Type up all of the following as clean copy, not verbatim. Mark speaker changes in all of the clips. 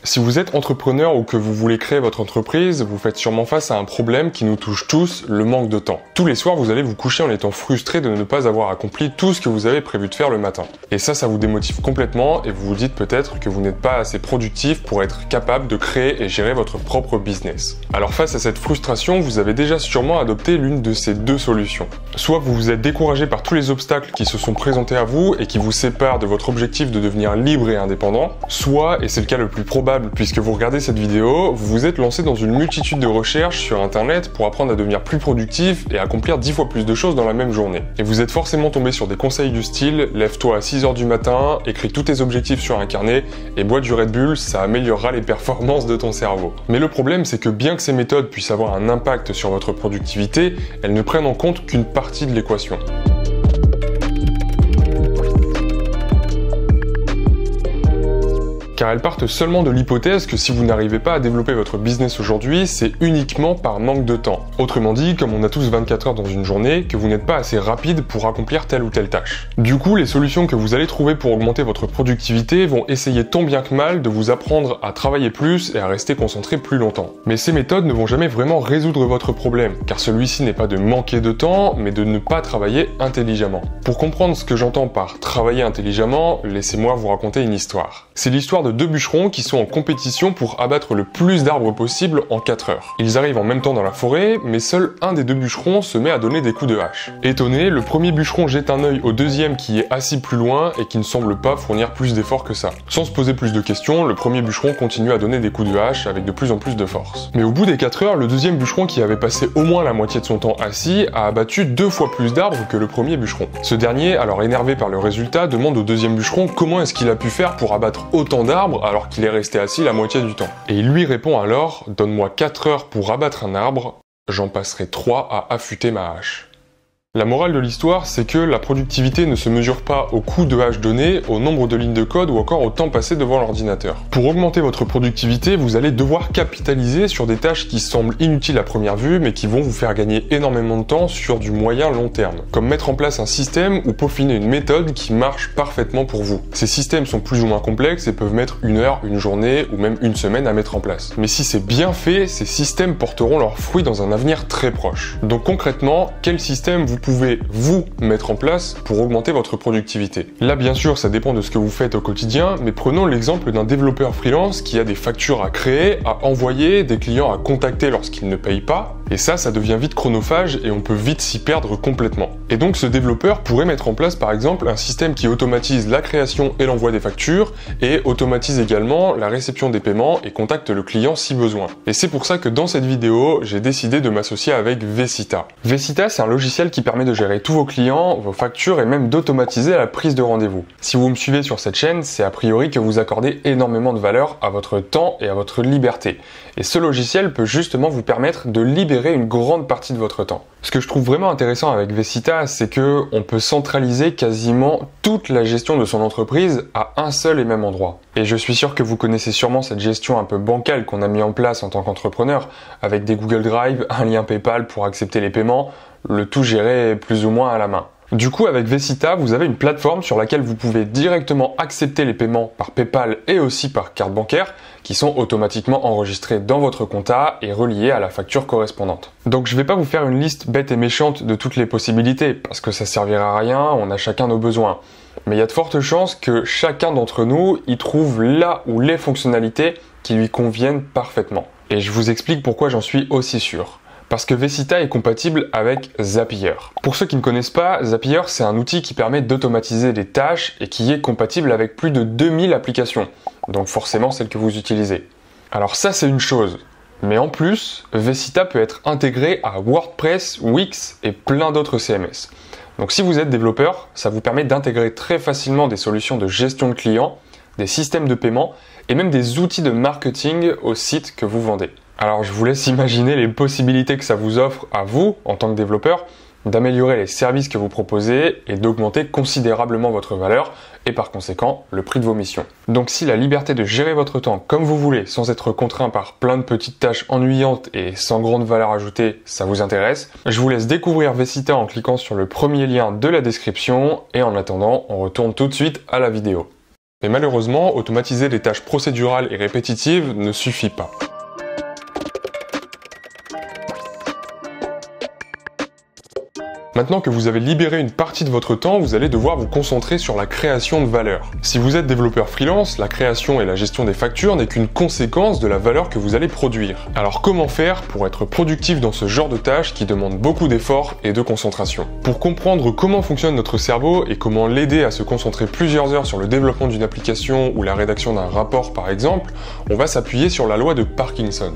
Speaker 1: Si vous êtes entrepreneur ou que vous voulez créer votre entreprise, vous faites sûrement face à un problème qui nous touche tous, le manque de temps. Tous les soirs, vous allez vous coucher en étant frustré de ne pas avoir accompli tout ce que vous avez prévu de faire le matin. Et ça vous démotive complètement et vous vous dites peut-être que vous n'êtes pas assez productif pour être capable de créer et gérer votre propre business. Alors face à cette frustration, vous avez déjà sûrement adopté l'une de ces deux solutions. Soit vous vous êtes découragé par tous les obstacles qui se sont présentés à vous et qui vous séparent de votre objectif de devenir libre et indépendant, soit, et c'est le cas le plus probable puisque vous regardez cette vidéo, vous vous êtes lancé dans une multitude de recherches sur internet pour apprendre à devenir plus productif et accomplir 10 fois plus de choses dans la même journée. Et vous êtes forcément tombé sur des conseils du style « Lève-toi à 6h du matin, écris tous tes objectifs sur un carnet et bois du Red Bull, ça améliorera les performances de ton cerveau ». Mais le problème c'est que bien que ces méthodes puissent avoir un impact sur votre productivité, elles ne prennent en compte qu'une partie de l'équation. Car elles partent seulement de l'hypothèse que si vous n'arrivez pas à développer votre business aujourd'hui, c'est uniquement par manque de temps. Autrement dit, comme on a tous 24 heures dans une journée, que vous n'êtes pas assez rapide pour accomplir telle ou telle tâche. Du coup, les solutions que vous allez trouver pour augmenter votre productivité vont essayer tant bien que mal de vous apprendre à travailler plus et à rester concentré plus longtemps. Mais ces méthodes ne vont jamais vraiment résoudre votre problème, car celui-ci n'est pas de manquer de temps, mais de ne pas travailler intelligemment. Pour comprendre ce que j'entends par travailler intelligemment, laissez-moi vous raconter une histoire. C'est l'histoire de deux bûcherons qui sont en compétition pour abattre le plus d'arbres possible en 4 heures. Ils arrivent en même temps dans la forêt, mais seul un des deux bûcherons se met à donner des coups de hache. Étonné, le premier bûcheron jette un œil au deuxième qui est assis plus loin et qui ne semble pas fournir plus d'efforts que ça. Sans se poser plus de questions, le premier bûcheron continue à donner des coups de hache avec de plus en plus de force. Mais au bout des 4 heures, le deuxième bûcheron qui avait passé au moins la moitié de son temps assis a abattu 2 fois plus d'arbres que le premier bûcheron. Ce dernier, alors énervé par le résultat, demande au deuxième bûcheron comment est-ce qu'il a pu faire pour abattre autant d'arbres alors qu'il est resté assis la moitié du temps. Et il lui répond alors « Donne-moi 4 heures pour abattre un arbre, j'en passerai 3 à affûter ma hache ». La morale de l'histoire, c'est que la productivité ne se mesure pas au coup de hache donné, au nombre de lignes de code ou encore au temps passé devant l'ordinateur. Pour augmenter votre productivité, vous allez devoir capitaliser sur des tâches qui semblent inutiles à première vue, mais qui vont vous faire gagner énormément de temps sur du moyen long terme. Comme mettre en place un système ou peaufiner une méthode qui marche parfaitement pour vous. Ces systèmes sont plus ou moins complexes et peuvent mettre 1 heure, une journée ou même une semaine à mettre en place. Mais si c'est bien fait, ces systèmes porteront leurs fruits dans un avenir très proche. Donc concrètement, quel système vous pouvez vous mettre en place pour augmenter votre productivité? Là bien sûr ça dépend de ce que vous faites au quotidien, mais prenons l'exemple d'un développeur freelance qui a des factures à créer, à envoyer, des clients à contacter lorsqu'ils ne payent pas, et ça devient vite chronophage et on peut vite s'y perdre complètement. Et donc ce développeur pourrait mettre en place par exemple un système qui automatise la création et l'envoi des factures et automatise également la réception des paiements et contacte le client si besoin. Et c'est pour ça que dans cette vidéo, j'ai décidé de m'associer avec Vecita. Vecita, c'est un logiciel qui permet de gérer tous vos clients, vos factures et même d'automatiser la prise de rendez-vous. Si vous me suivez sur cette chaîne, c'est a priori que vous accordez énormément de valeur à votre temps et à votre liberté. Et ce logiciel peut justement vous permettre de libérer une grande partie de votre temps. Ce que je trouve vraiment intéressant avec Vecita, c'est que on peut centraliser quasiment toute la gestion de son entreprise à un seul et même endroit. Et je suis sûr que vous connaissez sûrement cette gestion un peu bancale qu'on a mis en place en tant qu'entrepreneur, avec des Google Drive, un lien PayPal pour accepter les paiements, le tout géré plus ou moins à la main. Du coup, avec Vecita, vous avez une plateforme sur laquelle vous pouvez directement accepter les paiements par PayPal et aussi par carte bancaire, qui sont automatiquement enregistrés dans votre compta et reliés à la facture correspondante. Donc je vais pas vous faire une liste bête et méchante de toutes les possibilités, parce que ça servira à rien, on a chacun nos besoins. Mais il y a de fortes chances que chacun d'entre nous y trouve là ou les fonctionnalités qui lui conviennent parfaitement. Et je vous explique pourquoi j'en suis aussi sûr. Parce que Vecita est compatible avec Zapier. Pour ceux qui ne connaissent pas, Zapier c'est un outil qui permet d'automatiser des tâches et qui est compatible avec plus de 2000 applications, donc forcément celle que vous utilisez. Alors ça c'est une chose, mais en plus, Vecita peut être intégré à WordPress, Wix et plein d'autres CMS. Donc si vous êtes développeur, ça vous permet d'intégrer très facilement des solutions de gestion de clients, des systèmes de paiement et même des outils de marketing au site que vous vendez. Alors je vous laisse imaginer les possibilités que ça vous offre à vous, en tant que développeur, d'améliorer les services que vous proposez et d'augmenter considérablement votre valeur et par conséquent le prix de vos missions. Donc si la liberté de gérer votre temps comme vous voulez sans être contraint par plein de petites tâches ennuyantes et sans grande valeur ajoutée, ça vous intéresse, je vous laisse découvrir Vecita en cliquant sur le premier lien de la description et en attendant, on retourne tout de suite à la vidéo. Mais malheureusement, automatiser les tâches procédurales et répétitives ne suffit pas. Maintenant que vous avez libéré une partie de votre temps, vous allez devoir vous concentrer sur la création de valeur. Si vous êtes développeur freelance, la création et la gestion des factures n'est qu'une conséquence de la valeur que vous allez produire. Alors comment faire pour être productif dans ce genre de tâches qui demandent beaucoup d'efforts et de concentration? Pour comprendre comment fonctionne notre cerveau et comment l'aider à se concentrer plusieurs heures sur le développement d'une application ou la rédaction d'un rapport par exemple, on va s'appuyer sur la loi de Parkinson.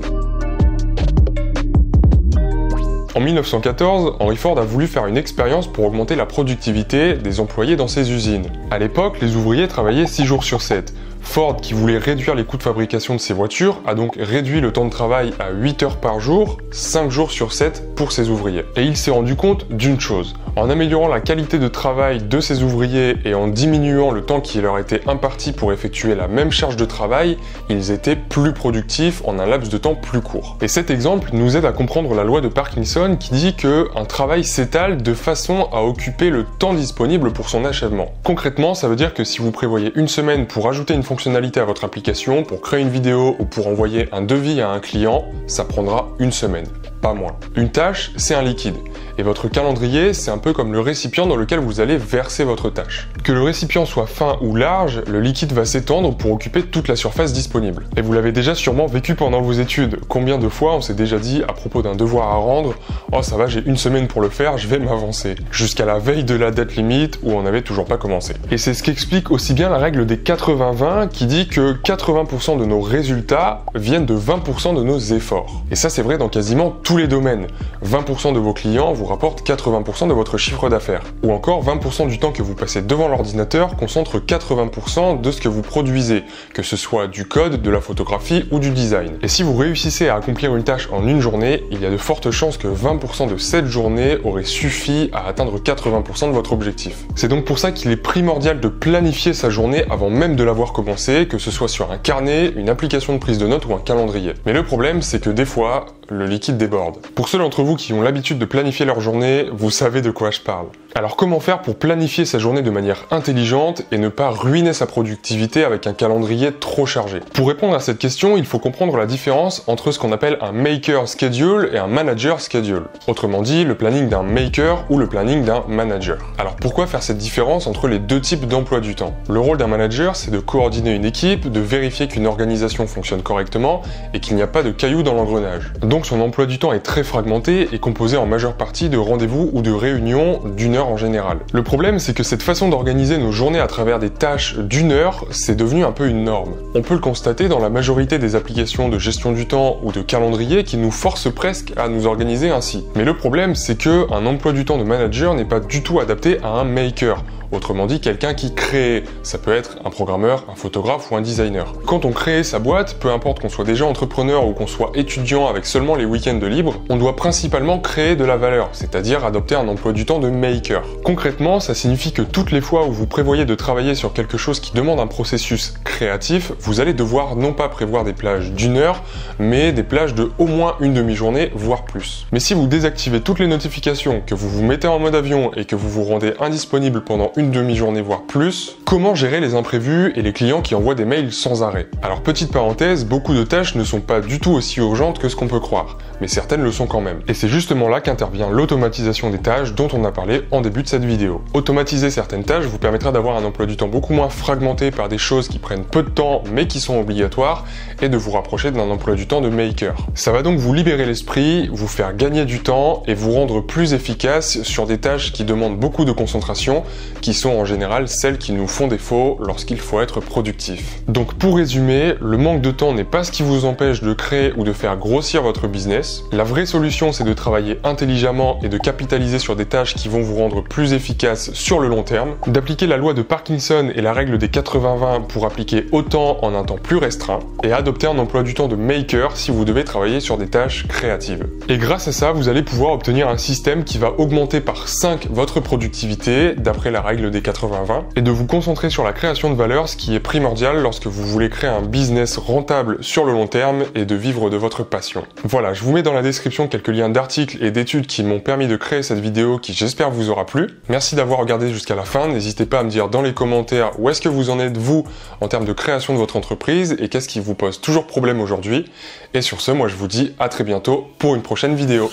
Speaker 1: En 1914, Henry Ford a voulu faire une expérience pour augmenter la productivité des employés dans ses usines. À l'époque, les ouvriers travaillaient 6 jours sur 7. Ford, qui voulait réduire les coûts de fabrication de ses voitures, a donc réduit le temps de travail à 8 heures par jour, 5 jours sur 7 pour ses ouvriers. Et il s'est rendu compte d'une chose. En améliorant la qualité de travail de ses ouvriers et en diminuant le temps qui leur était imparti pour effectuer la même charge de travail, ils étaient plus productifs en un laps de temps plus court. Et cet exemple nous aide à comprendre la loi de Parkinson qui dit qu'un travail s'étale de façon à occuper le temps disponible pour son achèvement. Concrètement, ça veut dire que si vous prévoyez une semaine pour ajouter une fonctionnalité à votre application, pour créer une vidéo ou pour envoyer un devis à un client, ça prendra une semaine, pas moins. Une tâche, c'est un liquide. Et votre calendrier, c'est un peu comme le récipient dans lequel vous allez verser votre tâche. Que le récipient soit fin ou large, le liquide va s'étendre pour occuper toute la surface disponible. Et vous l'avez déjà sûrement vécu pendant vos études. Combien de fois on s'est déjà dit à propos d'un devoir à rendre « Oh ça va, j'ai une semaine pour le faire, je vais m'avancer ». Jusqu'à la veille de la date limite où on n'avait toujours pas commencé. Et c'est ce qu'explique aussi bien la règle des 80-20 qui dit que 80% de nos résultats viennent de 20% de nos efforts. Et ça c'est vrai dans quasiment tous les domaines. 20% de vos clients vous rapportent 80% de votre chiffre d'affaires. Ou encore 20% du temps que vous passez devant l'ordinateur concentre 80% de ce que vous produisez, que ce soit du code, de la photographie ou du design. Et si vous réussissez à accomplir une tâche en une journée, il y a de fortes chances que 20% de cette journée aurait suffi à atteindre 80% de votre objectif. C'est donc pour ça qu'il est primordial de planifier sa journée avant même de l'avoir commencé, que ce soit sur un carnet, une application de prise de notes ou un calendrier. Mais le problème, c'est que des fois, le liquide déborde. Pour ceux d'entre vous qui ont l'habitude de planifier leur journée, vous savez de quoi je parle. Alors comment faire pour planifier sa journée de manière intelligente et ne pas ruiner sa productivité avec un calendrier trop chargé? Pour répondre à cette question, il faut comprendre la différence entre ce qu'on appelle un maker schedule et un manager schedule. Autrement dit, le planning d'un maker ou le planning d'un manager. Alors pourquoi faire cette différence entre les deux types d'emploi du temps? Le rôle d'un manager, c'est de coordonner une équipe, de vérifier qu'une organisation fonctionne correctement et qu'il n'y a pas de cailloux dans l'engrenage. Donc son emploi du temps est très fragmenté et composé en majeure partie de rendez-vous ou de réunions d'une heure en général. Le problème, c'est que cette façon d'organiser nos journées à travers des tâches d'une heure, c'est devenu un peu une norme. On peut le constater dans la majorité des applications de gestion du temps ou de calendrier qui nous forcent presque à nous organiser ainsi. Mais le problème, c'est que un emploi du temps de manager n'est pas du tout adapté à un maker. Autrement dit, quelqu'un qui crée. Ça peut être un programmeur, un photographe ou un designer. Quand on crée sa boîte, peu importe qu'on soit déjà entrepreneur ou qu'on soit étudiant avec seulement les week-ends de libre, on doit principalement créer de la valeur, c'est-à-dire adopter un emploi du temps de maker. Concrètement, ça signifie que toutes les fois où vous prévoyez de travailler sur quelque chose qui demande un processus créatif, vous allez devoir non pas prévoir des plages d'une heure, mais des plages de au moins une demi-journée, voire plus. Mais si vous désactivez toutes les notifications, que vous vous mettez en mode avion et que vous vous rendez indisponible pendant une demi-journée voire plus, comment gérer les imprévus et les clients qui envoient des mails sans arrêt? Alors petite parenthèse, beaucoup de tâches ne sont pas du tout aussi urgentes que ce qu'on peut croire, mais certaines le sont quand même. Et c'est justement là qu'intervient l'automatisation des tâches dont on a parlé en début de cette vidéo. Automatiser certaines tâches vous permettra d'avoir un emploi du temps beaucoup moins fragmenté par des choses qui prennent peu de temps mais qui sont obligatoires et de vous rapprocher d'un emploi du temps de maker. Ça va donc vous libérer l'esprit, vous faire gagner du temps et vous rendre plus efficace sur des tâches qui demandent beaucoup de concentration, qui sont en général celles qui nous font défaut lorsqu'il faut être productif. Donc pour résumer, le manque de temps n'est pas ce qui vous empêche de créer ou de faire grossir votre business. La vraie solution, c'est de travailler intelligemment et de capitaliser sur des tâches qui vont vous rendre plus efficace sur le long terme, d'appliquer la loi de Parkinson et la règle des 80-20 pour appliquer autant en un temps plus restreint, et adopter un emploi du temps de maker si vous devez travailler sur des tâches créatives. Et grâce à ça, vous allez pouvoir obtenir un système qui va augmenter par 5 votre productivité d'après la règle règle des 80-20 et de vous concentrer sur la création de valeur, ce qui est primordial lorsque vous voulez créer un business rentable sur le long terme et de vivre de votre passion. Voilà, je vous mets dans la description quelques liens d'articles et d'études qui m'ont permis de créer cette vidéo qui j'espère vous aura plu. Merci d'avoir regardé jusqu'à la fin, n'hésitez pas à me dire dans les commentaires où est-ce que vous en êtes vous en termes de création de votre entreprise et qu'est-ce qui vous pose toujours problème aujourd'hui. Et sur ce, moi je vous dis à très bientôt pour une prochaine vidéo.